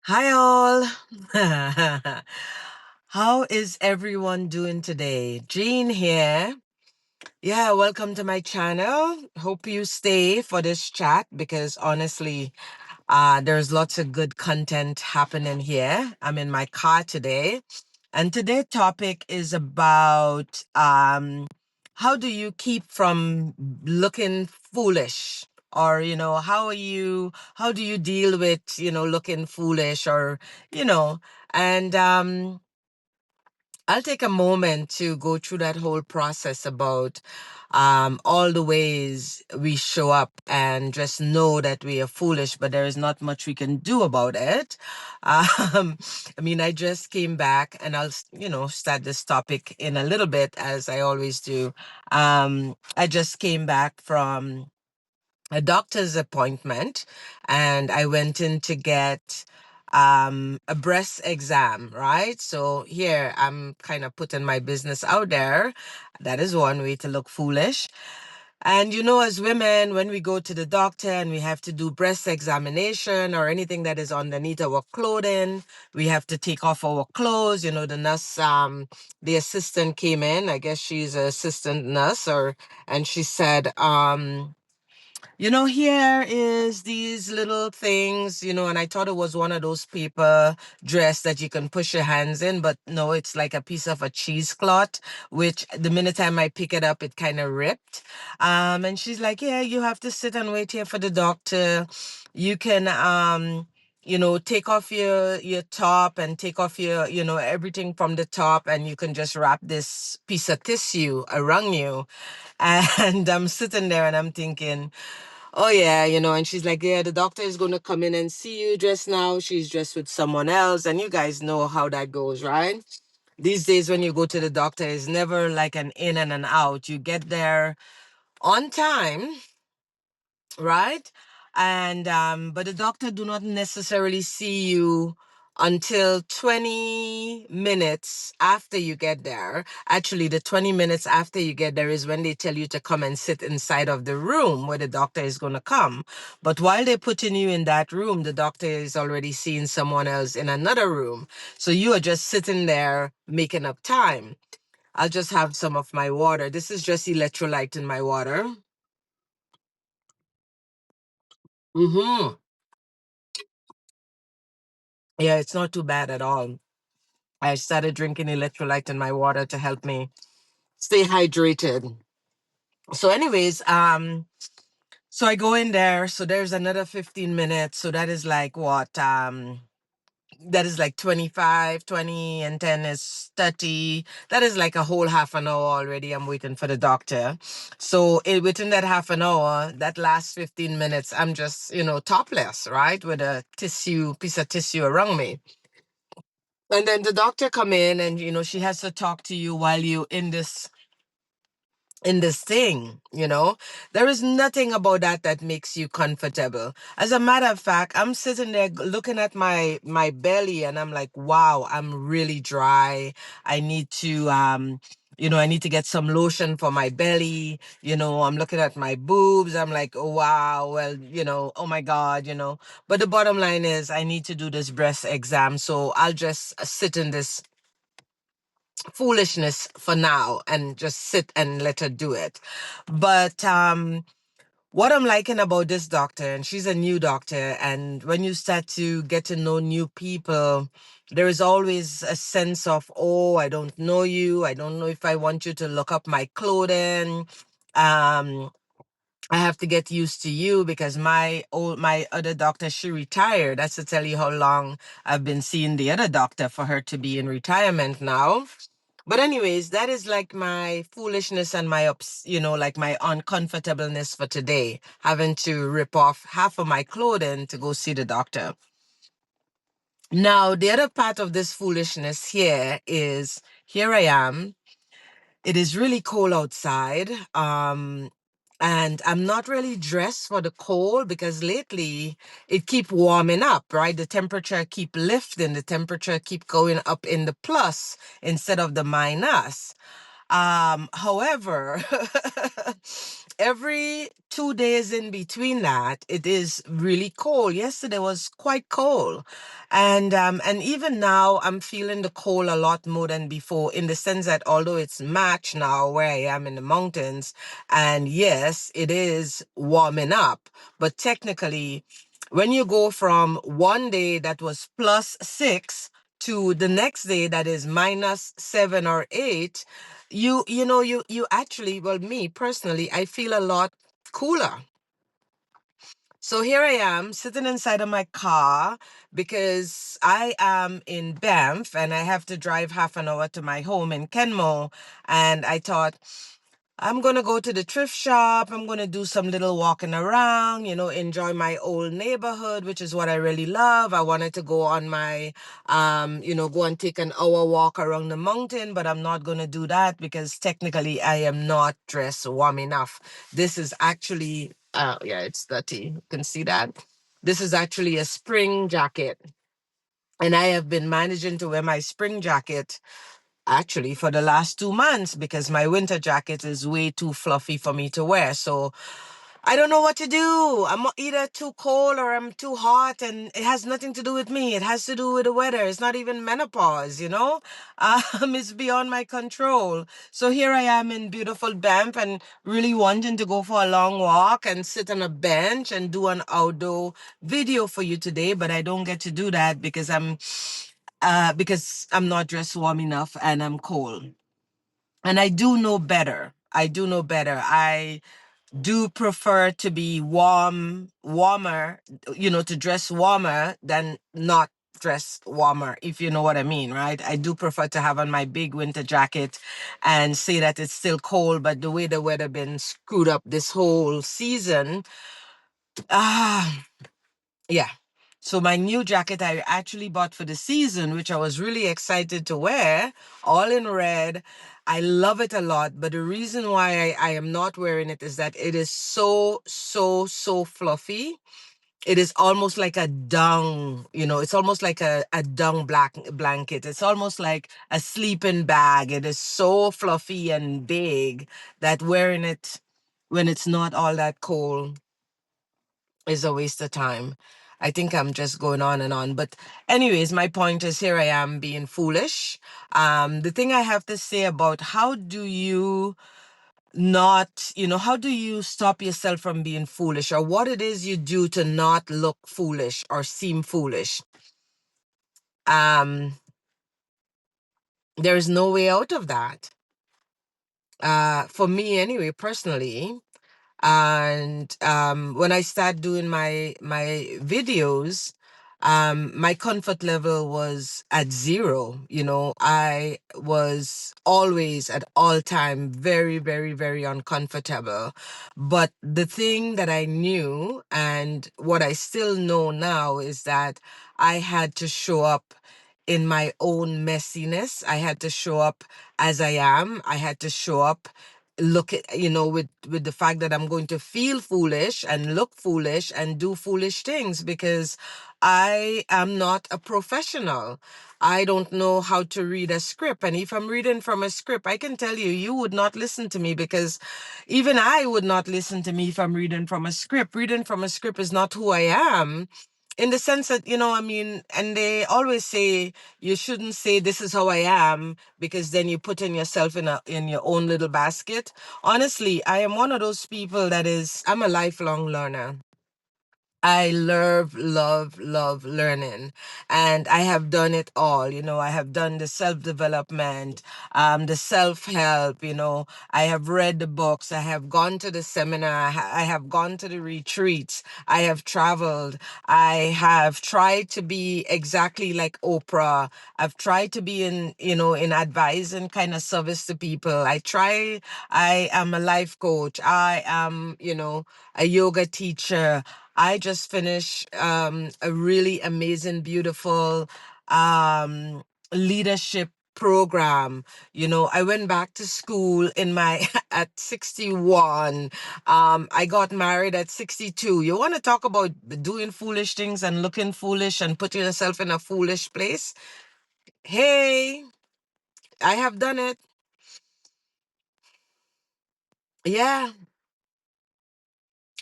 Hi, all. How is everyone doing today? Jean here. Yeah, welcome to my channel. Hope you stay for this chat because honestly, there's lots of good content happening here. I'm in my car today, and today's topic is about how do you keep from looking foolish? Or, how do you deal with, looking foolish or, you know, and I'll take a moment to go through that whole process about all the ways we show up and just know that we are foolish, but there is not much we can do about it. I just came back and I'll start this topic in a little bit as I always do. I just came back from a doctor's appointment and I went in to get a breast exam, right? So here I'm kind of putting my business out there. That is one way to look foolish. And as women, when we go to the doctor and we have to do breast examination or anything that is underneath our clothing, we have to take off our clothes. The nurse, the assistant came in. I guess she's an assistant nurse, and she said, here is these little things, and I thought it was one of those paper dress that you can push your hands in, but no, it's like a piece of a cheesecloth, which the minute time I pick it up, it kind of ripped. And she's like, yeah, you have to sit and wait here for the doctor. You can, take off your top and take off your, everything from the top, and you can just wrap this piece of tissue around you. And I'm sitting there and I'm thinking, oh yeah, and she's like, yeah, the doctor is going to come in and see you just now. She's dressed with someone else. And you guys know how that goes, right? These days, when you go to the doctor, it's never like an in and an out. You get there on time, right? And but the doctor do not necessarily see you until 20 minutes after you get there. Actually, the 20 minutes after you get there is when they tell you to come and sit inside of the room where the doctor is going to come. But while they're putting you in that room, the doctor is already seeing someone else in another room. So you are just sitting there making up time. I'll just have some of my water. This is just electrolyte in my water. Mm-hmm. Yeah, it's not too bad at all. I started drinking electrolyte in my water to help me stay hydrated. So, anyways, so I go in there. So there's another 15 minutes. So that is like what? That is like 25, 20, and 10 is 30. That is like a whole half an hour already. I'm waiting for the doctor. So within that half an hour, that last 15 minutes, I'm just, topless, right? With a piece of tissue around me. And then the doctor come in and she has to talk to you while you in this thing. There is nothing about that makes you comfortable. As a matter of fact, I'm sitting there looking at my belly and I'm like, wow, I'm really dry. I need to I need to get some lotion for my belly. I'm looking at my boobs. I'm like, oh wow, well, oh my god. But the bottom line is I need to do this breast exam, so I'll just sit in this foolishness for now and just sit and let her do it. But what I'm liking about this doctor, and she's a new doctor, and when you start to get to know new people, there is always a sense of, oh, I don't know you. I don't know if I want you to look up my clothing. Um, I have to get used to you because my other doctor, she retired. That's to tell you how long I've been seeing the other doctor for her to be in retirement now. But anyways, that is like my foolishness and like my uncomfortableness for today, having to rip off half of my clothing to go see the doctor. Now, the other part of this foolishness here is here I am. It is really cold outside. And I'm not really dressed for the cold because lately it keep warming up, right? The temperature keep lifting, the temperature keep going up in the plus instead of the minus. However, every 2 days in between that, it is really cold. Yesterday was quite cold. And even now I'm feeling the cold a lot more than before, in the sense that although it's March now where I am in the mountains, and yes, it is warming up, but technically when you go from one day that was +6 to the next day that is -7 or 8, you actually, well, me personally, I feel a lot cooler. So here I am sitting inside of my car because I am in Banff and I have to drive half an hour to my home in Kenmore. And I thought, I'm going to go to the thrift shop. I'm going to do some little walking around, enjoy my old neighborhood, which is what I really love. I wanted to go on go and take an hour walk around the mountain, but I'm not going to do that because technically I am not dressed warm enough. This is actually, yeah, it's dirty. You can see that. This is actually a spring jacket. And I have been managing to wear my spring jacket actually for the last 2 months because my winter jacket is way too fluffy for me to wear. So I don't know what to do. I'm either too cold or I'm too hot, and it has nothing to do with me. It has to do with the weather. It's not even menopause. It's beyond my control. So here I am in beautiful Banff and really wanting to go for a long walk and sit on a bench and do an outdoor video for you today, but I don't get to do that because I'm not dressed warm enough and I'm cold. And I do know better. I do know better. I do prefer to be warmer, to dress warmer than not dress warmer, if you know what I mean, right? I do prefer to have on my big winter jacket and say that it's still cold, but the way the weather been screwed up this whole season, ah, yeah. So my new jacket I actually bought for the season, which I was really excited to wear, all in red. I love it a lot, but the reason why I am not wearing it is that it is so, so, so fluffy. It is almost like a dung, it's almost like a dung black blanket. It's almost like a sleeping bag. It is so fluffy and big that wearing it when it's not all that cold is a waste of time. I think I'm just going on and on. But anyways, my point is here I am being foolish. The thing I have to say about how do you not, how do you stop yourself from being foolish, or what it is you do to not look foolish or seem foolish? Um, there's no way out of that. For me anyway, personally. And when I start doing my videos, my comfort level was at zero. I was always at all time very, very, very uncomfortable. But the thing that I knew and what I still know now is that I had to show up in my own messiness. I had to show up as I am. I had to show up look at with the fact that I'm going to feel foolish and look foolish and do foolish things because I am not a professional. I don't know how to read a script, and if I'm reading from a script, I can tell you, you would not listen to me because even I would not listen to me if I'm reading from a script. Reading from a script is not who I am, in the sense that, I mean, and they always say you shouldn't say this is how I am because then you put in yourself in your own little basket. Honestly, I am one of those people I'm a lifelong learner. I love, love, love learning. And I have done it all. I have done the self-development, the self-help, I have read the books. I have gone to the seminar. I have gone to the retreats. I have traveled. I have tried to be exactly like Oprah. I've tried to be in advising kind of service to people. I am a life coach. I am, a yoga teacher. I just finished a really amazing, beautiful leadership program. I went back to school in my at 61. I got married at 62. You want to talk about doing foolish things and looking foolish and putting yourself in a foolish place? Hey, I have done it. Yeah.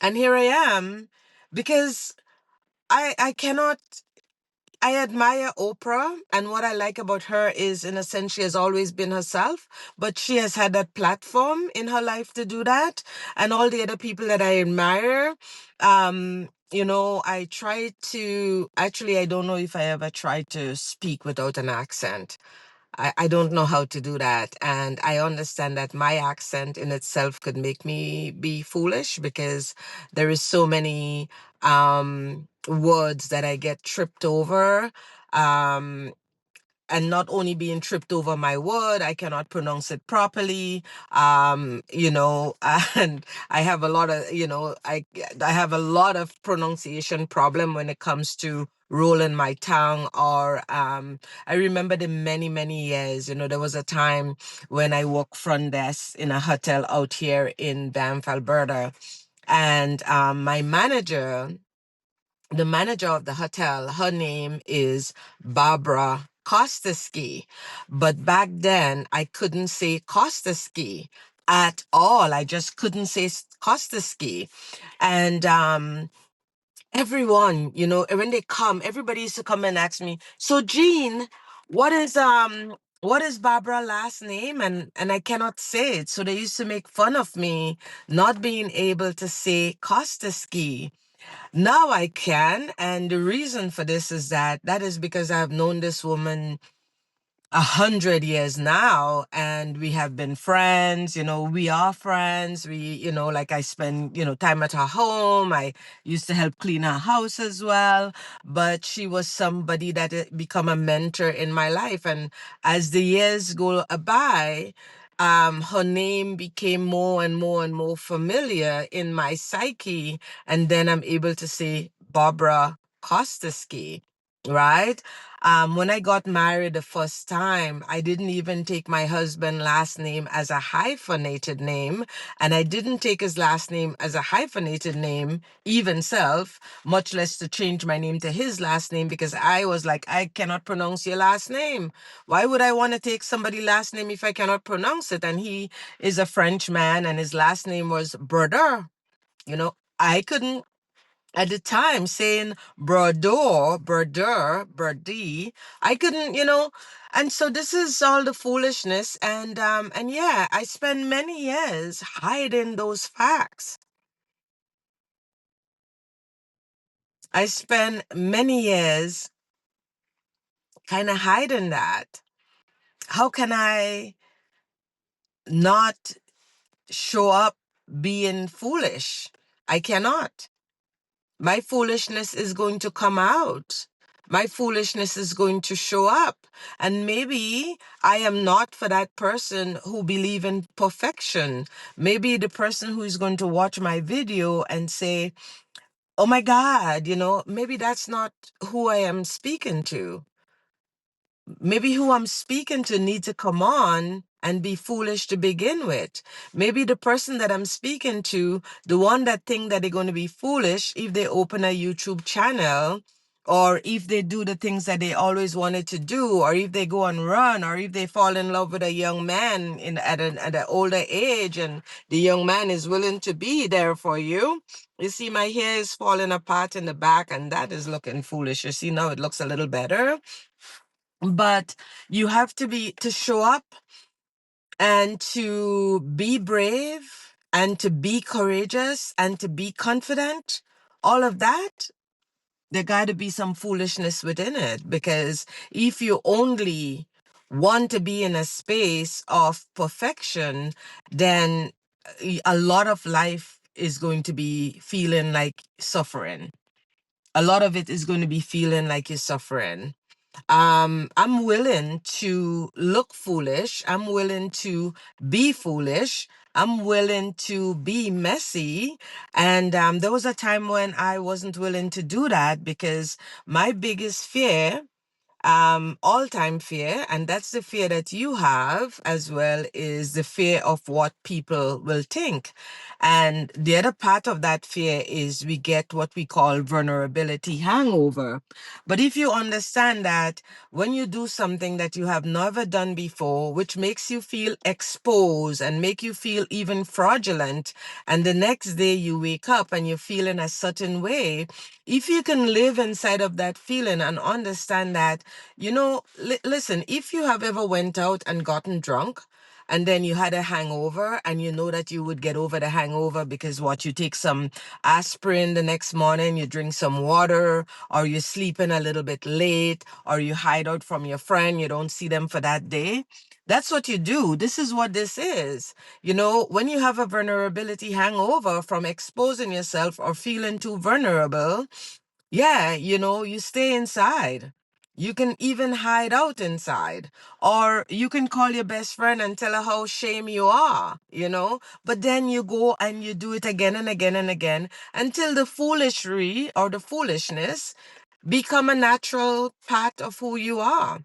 And here I am because I cannot. I admire Oprah, and what I like about her is, in a sense, she has always been herself, but she has had that platform in her life to do that. And all the other people that I admire, I try to, actually, I don't know if I ever tried to speak without an accent. I don't know how to do that. And I understand that my accent in itself could make me be foolish because there is so many words that I get tripped over. Um, and not only being tripped over my word, I cannot pronounce it properly. And I have a lot of, I have a lot of pronunciation problem when it comes to rolling my tongue. Or I remember the many, many years, there was a time when I worked front desk in a hotel out here in Banff, Alberta. And the manager of the hotel, her name is Barbara Kosteski. But back then, I couldn't say Kosteski at all. I just couldn't say Kosteski. And everyone, when they come, everybody used to come and ask me, so Jean, what is Barbara's last name? And I cannot say it. So they used to make fun of me not being able to say Kosteski. Now I can, and the reason for this is that is because I've known this woman 100 years now, and we have been friends. We are friends. Like I spend, time at her home. I used to help clean her house as well. But she was somebody that become a mentor in my life. And as the years go by, her name became more and more and more familiar in my psyche. And then I'm able to say Barbara Kosteski, right? When I got married the first time, I didn't even take my husband's last name as a hyphenated name, and I didn't take his last name as a hyphenated name, even self, much less to change my name to his last name, because I was like, I cannot pronounce your last name. Why would I want to take somebody's last name if I cannot pronounce it? And he is a French man, and his last name was Brodeur. I couldn't at the time saying Brodeur, I couldn't, and so this is all the foolishness. And yeah, I spent many years hiding those facts. I spent many years kind of hiding that. How can I not show up being foolish? I cannot. My foolishness is going to come out. My foolishness is going to show up. And maybe I am not for that person who believe in perfection. Maybe the person who is going to watch my video and say, oh my God, maybe that's not who I am speaking to. Maybe who I'm speaking to need to come on and be foolish to begin with. Maybe the person that I'm speaking to, the one that think that they're going to be foolish if they open a YouTube channel, or if they do the things that they always wanted to do, or if they go and run, or if they fall in love with a young man at an older age, and the young man is willing to be there for you. You see, my hair is falling apart in the back, and that is looking foolish. You see, now it looks a little better. But you have to show up and to be brave and to be courageous and to be confident. All of that, there got to be some foolishness within it, because if you only want to be in a space of perfection, then a lot of life is going to be feeling like suffering. A lot of it is going to be feeling like you're suffering. I'm willing to look foolish. I'm willing to be foolish. I'm willing to be messy. And there was a time when I wasn't willing to do that, because my biggest fear all-time fear, and that's the fear that you have as well, is the fear of what people will think. And the other part of that fear is we get what we call vulnerability hangover. But if you understand that when you do something that you have never done before, which makes you feel exposed and make you feel even fraudulent, and the next day you wake up and you feel in a certain way, if you can live inside of that feeling and understand that, listen, if you have ever went out and gotten drunk, and then you had a hangover, and you know that you would get over the hangover because what, you take some aspirin the next morning, you drink some water, or you're sleeping a little bit late, or you hide out from your friend, you don't see them for that day. That's what you do. This is what this is. When you have a vulnerability hangover from exposing yourself or feeling too vulnerable, yeah, you stay inside. You can even hide out inside. Or you can call your best friend and tell her how shame you are. But then you go and you do it again and again and again until the foolishry or the foolishness become a natural part of who you are.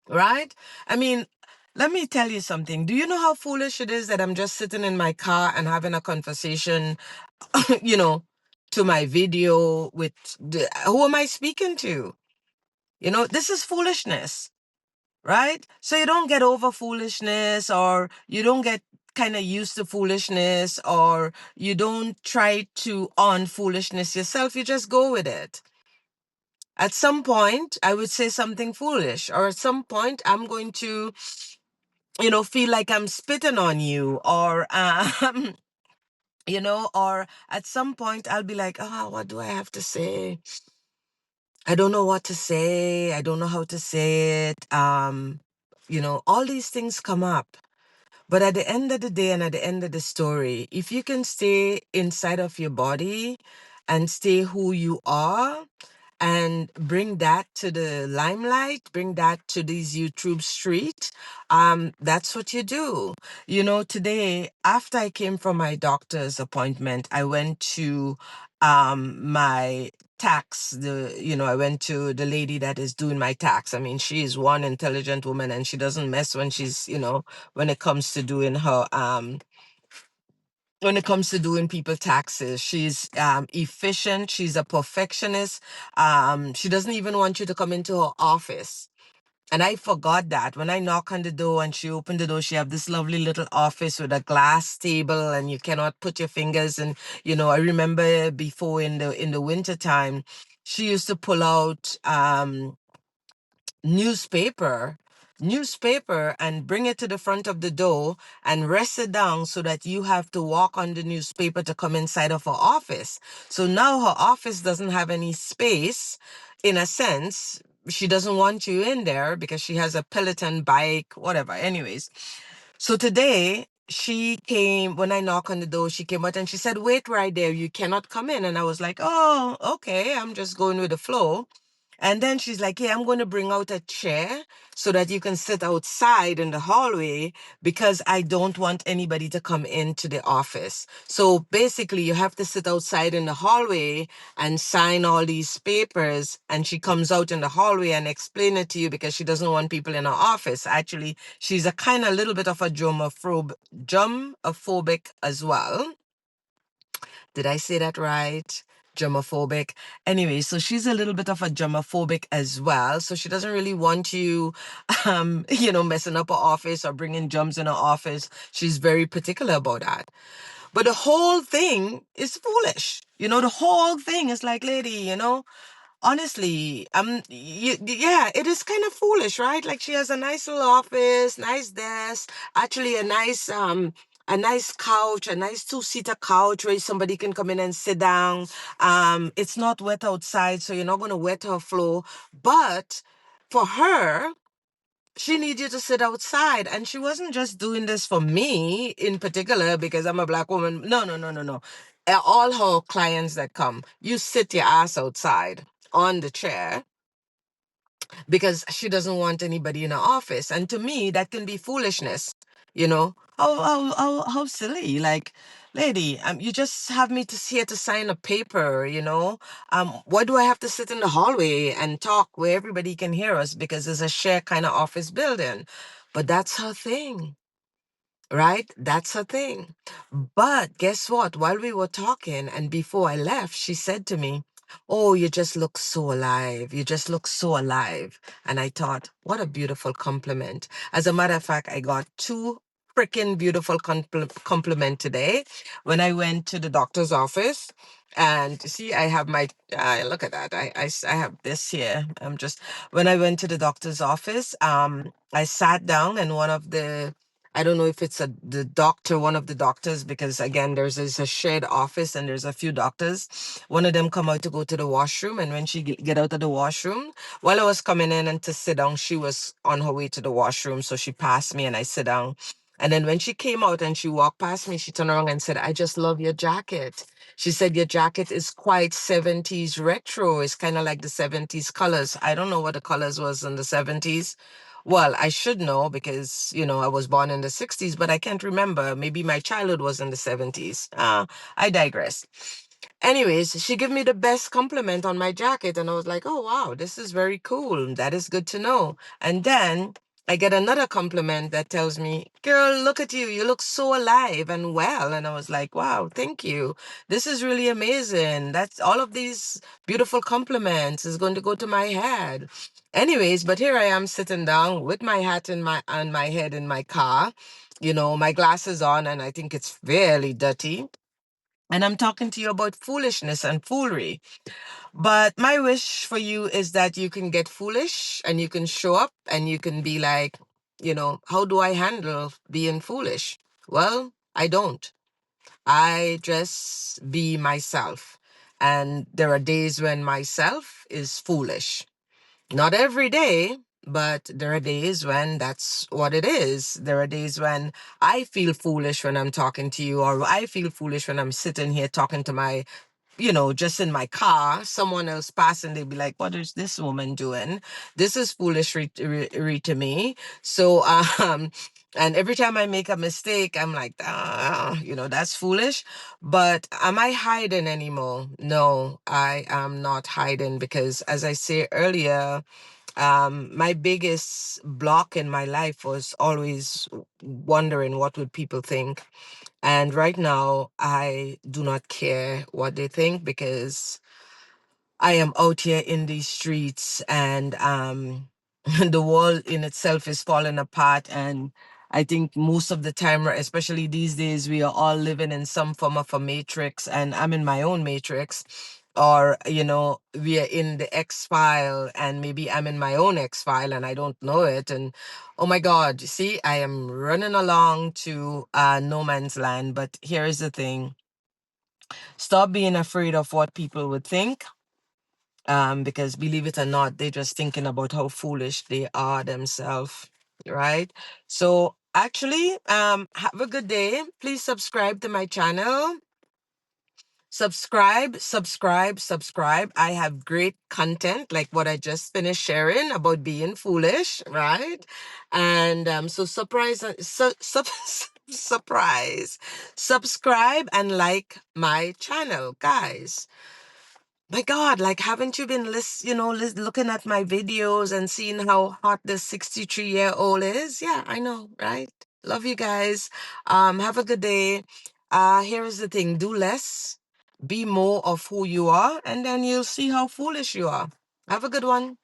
Right? I mean, let me tell you something. Do you know how foolish it is that I'm just sitting in my car and having a conversation, you know, to my video with who am I speaking to? This is foolishness, right? So you don't get over foolishness, or you don't get kind of used to foolishness, or you don't try to on foolishness yourself. You just go with it. At some point, I would say something foolish, or at some point, I'm going to, feel like I'm spitting on you, or or at some point I'll be like, what do I have to say? I don't know what to say. I don't know how to say it. All these things come up. But at the end of the day and at the end of the story, if you can stay inside of your body and stay who you are, and bring that to the limelight, bring that to these YouTube street. That's what you do. Today, after I came from my doctor's appointment, I went to my tax. I went to the lady that is doing my tax. I mean, she is one intelligent woman, and she doesn't mess when when it comes to doing her when it comes to doing people taxes. She's efficient. She's a perfectionist. She doesn't even want you to come into her office. And I forgot that when I knock on the door and she opened the door, she have this lovely little office with a glass table, and you cannot put your fingers. And I remember before, in the winter time, she used to pull out newspaper and bring it to the front of the door and rest it down so that you have to walk on the newspaper to come inside of her office. So now her office doesn't have any space. In a sense, she doesn't want you in there because she has a Peloton bike, whatever. Anyways, so today she came. When I knock on the door, she came out and she said, "Wait right there, you cannot come in." And I was like, "Oh, okay, I'm just going with the flow." And then she's like, "Hey, I'm going to bring out a chair so that you can sit outside in the hallway, because I don't want anybody to come into the office. So basically, you have to sit outside in the hallway and sign all these papers." And she comes out in the hallway and explain it to you because she doesn't want people in her office. Actually, she's a kind of little bit of a germophobic as well. Did I say that right? Germophobic. Anyway, so she's a little bit of a germophobic as well. So she doesn't really want you, messing up her office or bringing germs in her office. She's very particular about that. But the whole thing is foolish. The whole thing is like, lady, honestly, yeah, it is kind of foolish, right? Like, she has a nice little office, nice desk, actually a nice couch, a nice two-seater couch where somebody can come in and sit down. It's not wet outside, so you're not going to wet her floor. But for her, she needs you to sit outside. And she wasn't just doing this for me in particular because I'm a Black woman. No, no, no, no, no. All her clients that come, you sit your ass outside on the chair because she doesn't want anybody in her office. And to me, that can be foolishness. how silly. Like, lady, you just have me to here to sign a paper, you know? Why do I have to sit in the hallway and talk where everybody can hear us because it's a share kind of office building? But that's her thing, right? That's her thing. But guess what? While we were talking and before I left, she said to me, "Oh, you just look so alive. You just look so alive." And I thought, what a beautiful compliment. As a matter of fact, I got two freaking beautiful compliment today when I went to the doctor's office. And see, I have my, look at that. I have this here. I'm just, when I went to the doctor's office, I sat down and one of the, I don't know if it's the doctor, one of the doctors, because again, there's a shared office and there's a few doctors. One of them come out to go to the washroom, and when she get out of the washroom, while I was coming in and to sit down, she was on her way to the washroom, so she passed me and I sit down. And then when she came out and she walked past me, she turned around and said, "I just love your jacket." She said, "Your jacket is quite 70s retro. It's kind of like the 70s colors." I don't know what the colors was in the 70s. Well, I should know because, I was born in the 60s, but I can't remember. Maybe my childhood was in the 70s. I digress. Anyways, she gave me the best compliment on my jacket, and I was like, "Oh, wow, this is very cool. That is good to know." And then I get another compliment that tells me, "Girl, look at you. You look so alive and well." And I was like, "Wow, thank you. This is really amazing. That's all of these beautiful compliments is going to go to my head." Anyways, but here I am sitting down with my hat in my on my head in my car, my glasses on, and I think it's fairly dirty. And I'm talking to you about foolishness and foolery. But my wish for you is that you can get foolish and you can show up and you can be like, how do I handle being foolish? Well, I don't. I just be myself. And there are days when myself is foolish. Not every day, but there are days when that's what it is. There are days when I feel foolish when I'm talking to you, or I feel foolish when I'm sitting here talking to my, just in my car, someone else passing, they'd be like, "What is this woman doing? This is foolish to me." So, and every time I make a mistake, I'm like, that's foolish. But am I hiding anymore? No, I am not hiding because, as I say earlier, my biggest block in my life was always wondering what would people think. And right now, I do not care what they think because I am out here in these streets and the world in itself is falling apart. And I think most of the time, especially these days, we are all living in some form of a matrix, and I'm in my own matrix. Or, we are in the X file, and maybe I'm in my own X file and I don't know it. And oh my God, you see, I am running along to no man's land. But here is the thing, stop being afraid of what people would think, because believe it or not, they're just thinking about how foolish they are themselves, right? So actually, have a good day. Please subscribe to my channel. Subscribe. I have great content like what I just finished sharing about being foolish, right? And so surprise, subscribe and like my channel, guys. My God, like, haven't you been looking at my videos and seeing how hot this 63-year-old is? Yeah, I know, right? Love you guys. Have a good day. Here is the thing, do less, be more of who you are, and then you'll see how foolish you are. Have a good one.